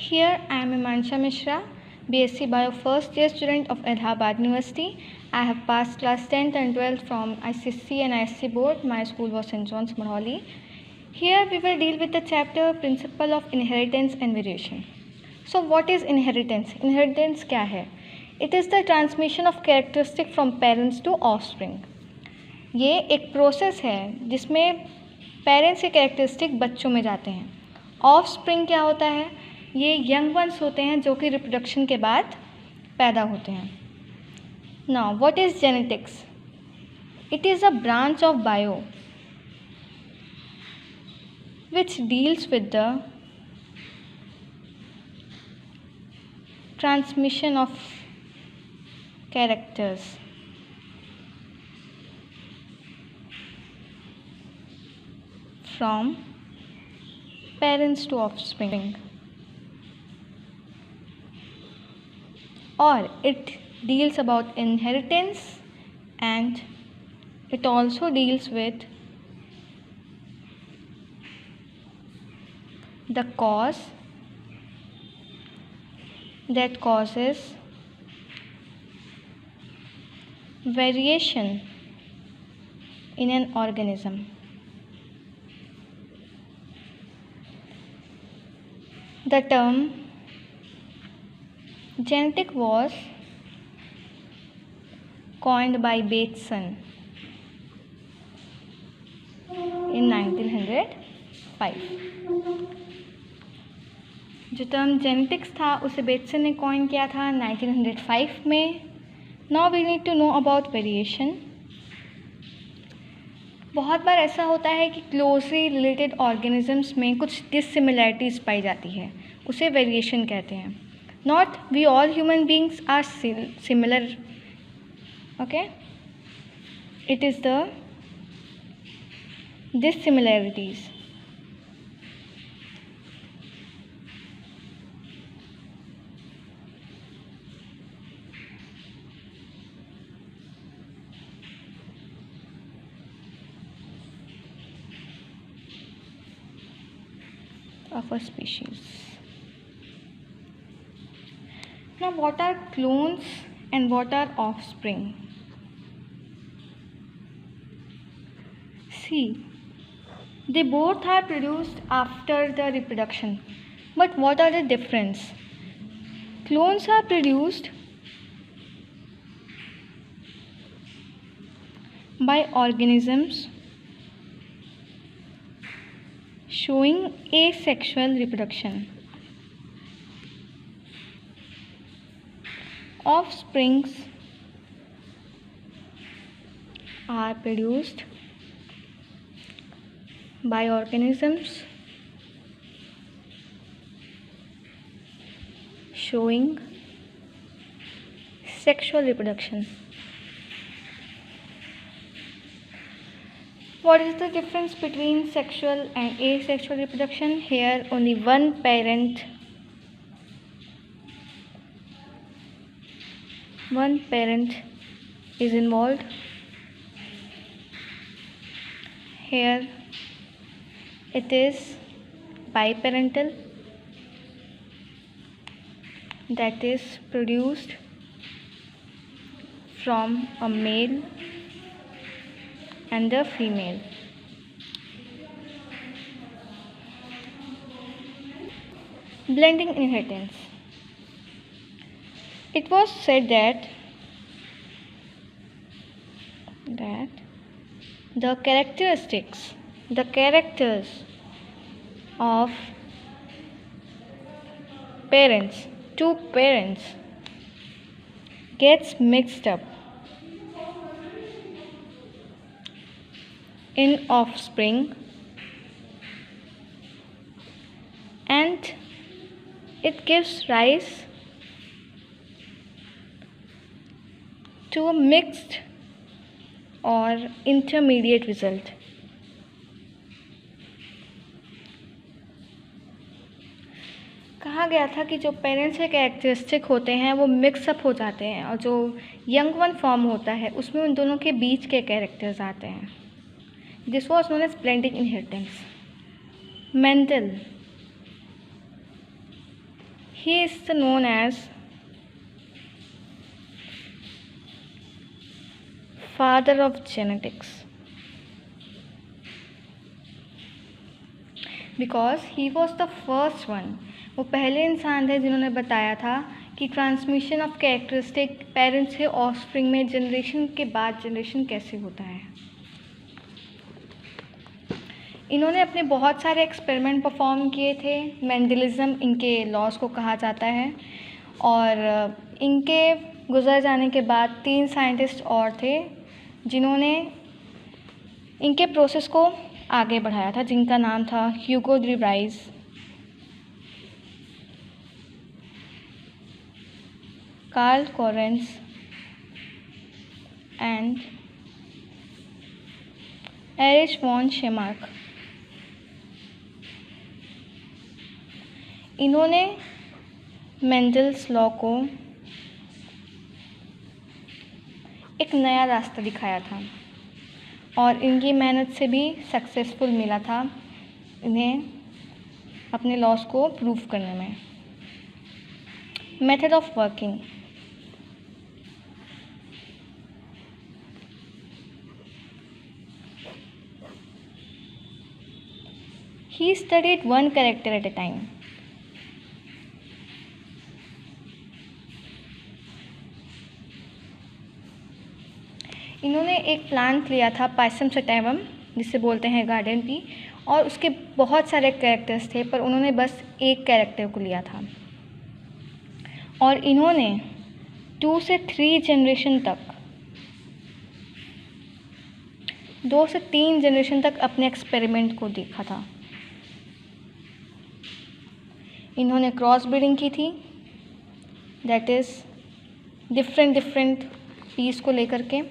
Here I am Imansha Mishra, BSc Bio first year student of Allahabad University. I have passed class 10th and 12th from ICSC and ISC board. My school was St. John's, Mohali. Here we will deal with the chapter Principle of Inheritance and Variation. So what is inheritance? Inheritance क्या है? It is the transmission of characteristic from parents to offspring. ये एक process है जिसमें parents के characteristic बच्चों में जाते हैं. ऑफस्प्रिंग क्या होता है? ये यंग वंस होते हैं जो कि रिप्रोडक्शन के बाद पैदा होते हैं. Now what is genetics? It is a branch of bio which deals with the transmission of characters from parents to offspring, or it deals about inheritance, and it also deals with the cause that causes variation in an organism. The term genetic was coined by Bateson in 1905. जो term genetics था उसे Bateson ने coin किया था 1905 में. Now we need to know about variation. बहुत बार ऐसा होता है कि क्लोजली रिलेटेड ऑर्गेनिजम्स में कुछ डिससिमिलैरिटीज़ पाई जाती है, उसे वेरिएशन कहते हैं. Not we all human beings are similar, okay. It is the dissimilarities. of a species. Now, what are clones and what are offspring? See, they both are produced after the reproduction. But what are the difference? Clones are produced by organisms showing asexual reproduction. Offsprings are produced by organisms showing sexual reproduction. What is the difference between sexual and asexual reproduction? Here only one parent is involved. Here it is biparental, that is produced from a male and a female. Blending inheritance. It was said that the characters of two parents gets mixed up in offspring, and it gives rise to a mixed or intermediate result. कहा गया था कि जो parents के characteristic होते हैं वो mix up हो जाते हैं और जो यंग वन फॉर्म होता है उसमें उन दोनों के बीच के कैरेक्टर्स आते हैं. This was known as blending inheritance. Mendel He is known as father of genetics because he was the first one. वो पहले इंसान थे जिन्होंने बताया था कि ट्रांसमिशन ऑफ कैरेक्टरिस्टिक पेरेंट्स से ऑफस्प्रिंग में जनरेशन के बाद जनरेशन कैसे होता है। इन्होंने अपने बहुत सारे एक्सपेरिमेंट परफॉर्म किए थे। मेंडलिज्म इनके लॉज को कहा जाता है और इनके गुजर जाने के बाद 3 साइंटिस्ट और थे जिन्होंने इनके प्रोसेस को आगे बढ़ाया था, जिनका नाम था Hugo de Vries, Carl Correns and Erich von Tschermak. इन्होंने मेंडल्स लॉ को एक नया रास्ता दिखाया था और इनकी मेहनत से भी सक्सेसफुल मिला था इन्हें अपने लॉस को प्रूव करने में। Method of working. He studied one character at a time. इन्होंने एक प्लांट लिया था पाइसम सटाइवम, जिसे बोलते हैं गार्डन पी, और उसके बहुत सारे कैरेक्टर्स थे पर उन्होंने बस एक कैरेक्टर को लिया था और इन्होंने 2 से 3 जनरेशन तक 2 से 3 जनरेशन तक अपने एक्सपेरिमेंट को देखा था। इन्होंने क्रॉस ब्रीडिंग की थी, दैट इज़ डिफरेंट पीस को लेकर के,